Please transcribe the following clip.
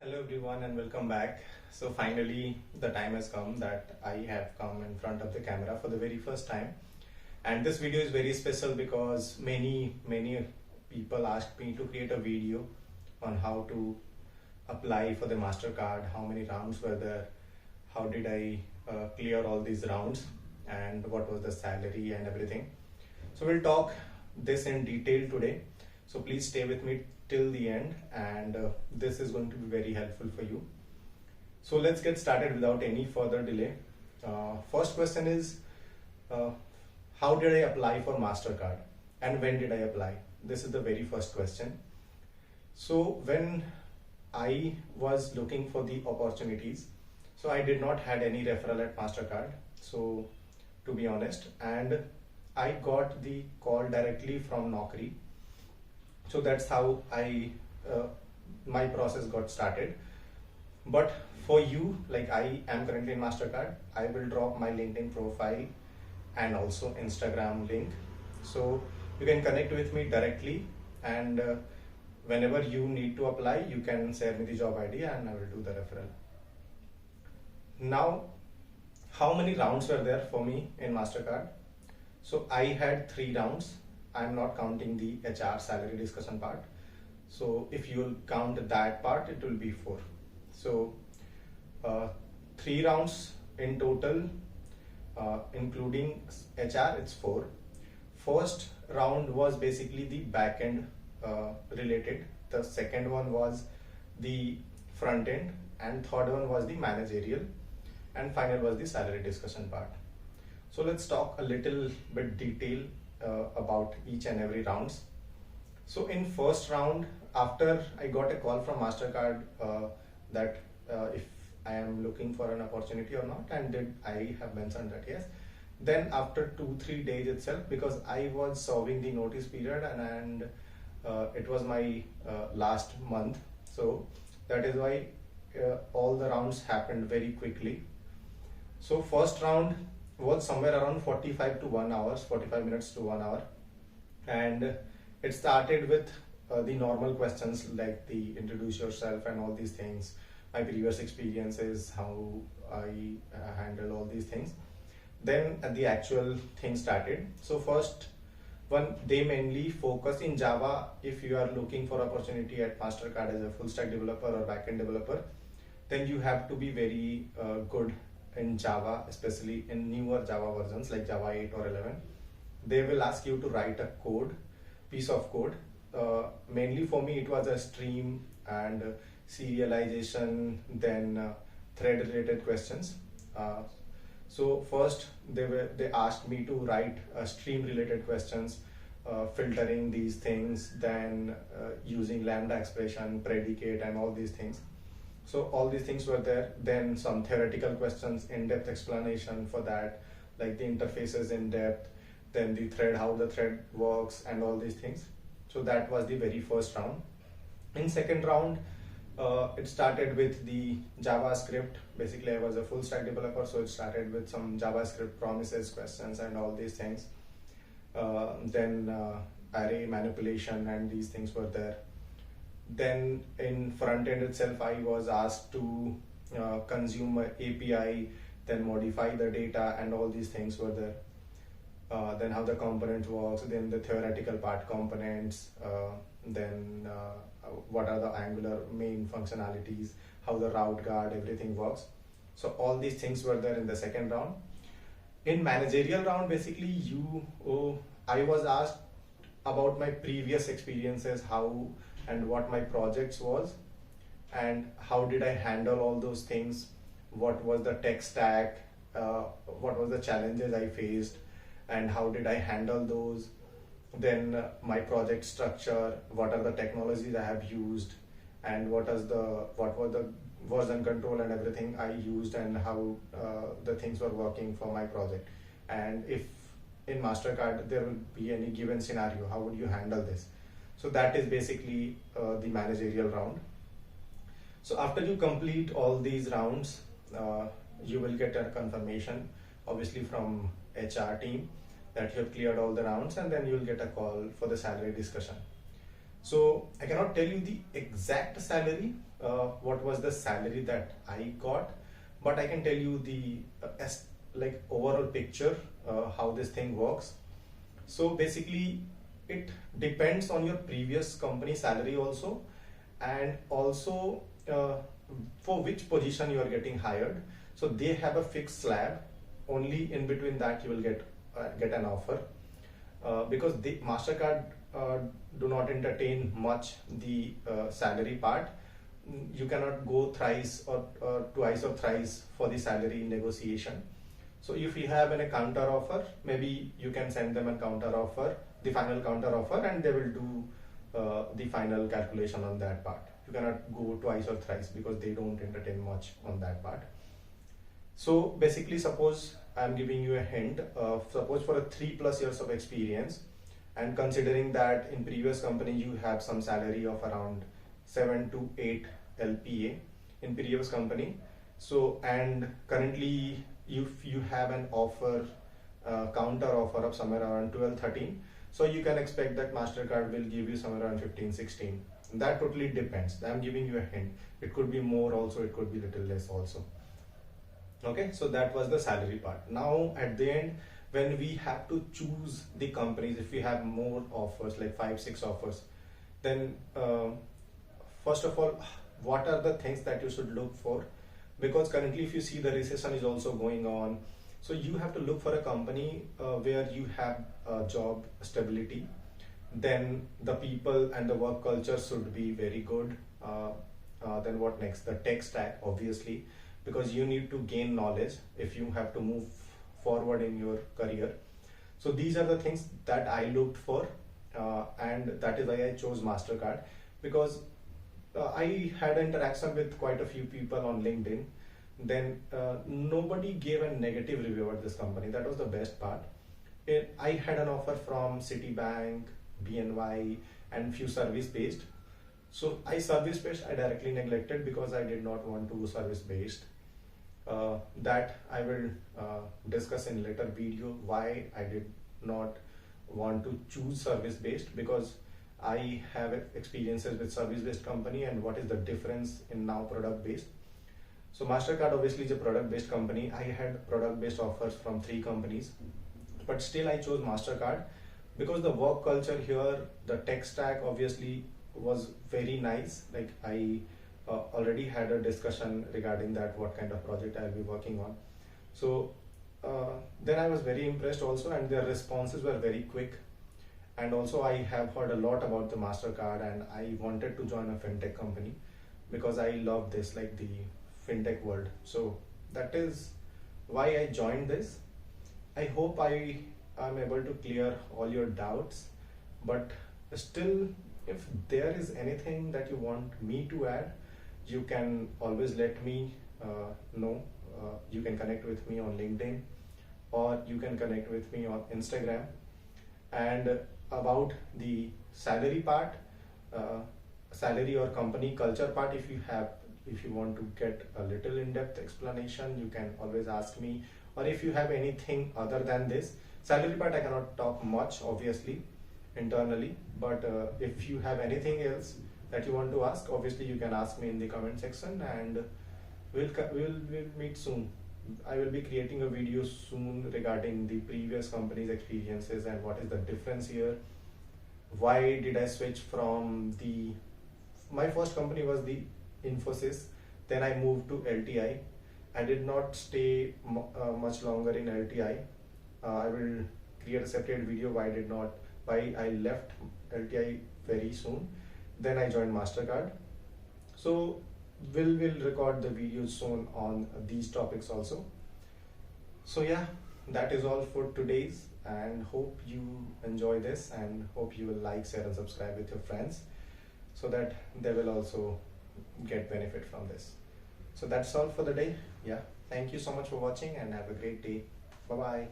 Hello everyone and welcome back. So finally the time has come that I have come in front of the camera for the very first time. And this video is very special because many people asked me to create a video on how to apply for the Mastercard, how many rounds were there, how did I clear all these rounds and what was the salary and everything. So we'll talk this in detail today. So please stay with me till the end and this is going to be very helpful for you. So let's get started without any further delay. First question is, how did I apply for Mastercard and when did I apply? This is the very first question. So when I was looking for the opportunities, so I did not had any referral at Mastercard, so to be honest, and I got the call directly from Naukri. So that's how my process got started. But for you, like I am currently in Mastercard, I will drop my LinkedIn profile and also Instagram link. So you can connect with me directly and whenever you need to apply, you can share me the job ID and I will do the referral. Now, how many rounds were there for me in Mastercard? So I had 3 rounds. I'm not counting the HR salary discussion part. So if you will count that part, it will be 4. So 3 rounds in total, including HR, it's 4. First round was basically the back end related. The second one was the front end and third one was the managerial and final was the salary discussion part. So let's talk a little bit detail about each and every rounds. So in first round, after I got a call from Mastercard that if I am looking for an opportunity or not, and did I have mentioned that yes, then after 2-3 days itself, because I was serving the notice period and it was my last month, so that is why all the rounds happened very quickly. So first round was somewhere around 45 minutes to 1 hour, and it started with the normal questions like the introduce yourself and all these things, my previous experiences, how I handle all these things. Then the actual thing started. So first one, they mainly focus in Java. If you are looking for opportunity at Mastercard as a full stack developer or backend developer, then you have to be very good in Java, especially in newer Java versions like Java 8 or 11. They will ask you to write a piece of code. Mainly for me it was a stream and serialization, then thread related questions. So first they asked me to write stream related questions, filtering these things, then using lambda expression, predicate and all these things. So all these things were there. Then some theoretical questions, in-depth explanation for that, like the interfaces in depth, then the thread, how the thread works and all these things. So that was the very first round. In second round, it started with the JavaScript. Basically, I was a full stack developer, so it started with some JavaScript promises, questions and all these things. Then array manipulation and these things were there. Then in front end itself, I was asked to consume an API, then modify the data and all these things were there. Then how the component works, then the theoretical part components, then what are the Angular main functionalities, how the route guard, everything works. So all these things were there in the second round. In managerial round, basically I was asked about my previous experiences, how and what my projects was and how did I handle all those things, what was the tech stack, what was the challenges I faced and how did I handle those, then my project structure, what are the technologies I have used and what was the version control and everything I used and how the things were working for my project, and if in Mastercard there will be any given scenario, how would you handle this. So that is basically the managerial round. So after you complete all these rounds, you will get a confirmation obviously from HR team that you have cleared all the rounds, and then you will get a call for the salary discussion. So I cannot tell you the exact salary, what was the salary that I got, but I can tell you the like overall picture, how this thing works. So basically it depends on your previous company salary also, and also for which position you are getting hired. So they have a fixed slab, only in between that you will get an offer, because the Mastercard do not entertain much the salary part. You cannot go thrice or twice or thrice for the salary negotiation. So if you have a counter offer, maybe you can send them a counter offer, the final counter offer, and they will do the final calculation on that part. You cannot go twice or thrice because they don't entertain much on that part. So basically, suppose I'm giving you a hint. Suppose for a 3+ years of experience, and considering that in previous company you have some salary of around 7 to 8 LPA in previous company. So and currently if you have an offer, counter offer of somewhere around 12-13, so you can expect that Mastercard will give you somewhere around 15-16. That totally depends. I'm giving you a hint. It could be more also, it could be little less also. Okay, so that was the salary part. Now at the end, when we have to choose the companies, if we have more offers, like 5-6 offers, then first of all, what are the things that you should look for? Because currently if you see, the recession is also going on, so you have to look for a company where you have job stability. Then the people and the work culture should be very good. Then what next? The tech stack, obviously, because you need to gain knowledge if you have to move forward in your career. So these are the things that I looked for, and that is why I chose Mastercard, because I had interaction with quite a few people on LinkedIn. Then nobody gave a negative review about this company. That was the best part. I had an offer from Citibank, BNY, and few service based. So I directly neglected because I did not want to go service based. That I will discuss in later video why I did not want to choose service based, because I have experiences with service based company and what is the difference in now product based. So Mastercard obviously is a product based company. I had product based offers from 3 companies, but still I chose Mastercard because the work culture here, the tech stack obviously was very nice. Like I already had a discussion regarding that, what kind of project I'll be working on. So then I was very impressed also, and their responses were very quick. And also I have heard a lot about the Mastercard, and I wanted to join a fintech company because I love this, like the fintech world. So that is why I joined this. I hope I am able to clear all your doubts, but still, if there is anything that you want me to add, you can always let me know. You can connect with me on LinkedIn, or you can connect with me on Instagram. And about the salary part, salary or company culture part, if you want to get a little in-depth explanation, you can always ask me. Or if you have anything other than this salary part, I cannot talk much obviously internally, but if you have anything else that you want to ask, obviously you can ask me in the comment section, and we'll meet soon. I will be creating a video soon regarding the previous company's experiences and what is the difference here. Why did I switch from my first company was the Infosys, then I moved to LTI. I did not stay much longer in LTI. I will create a separate video why I left LTI very soon. Then I joined Mastercard. So we'll record the videos soon on these topics also. So yeah, that is all for today's, and hope you enjoy this, and hope you will like, share and subscribe with your friends so that they will also get benefit from this. So that's all for the day. Yeah, thank you so much for watching and have a great day. Bye bye.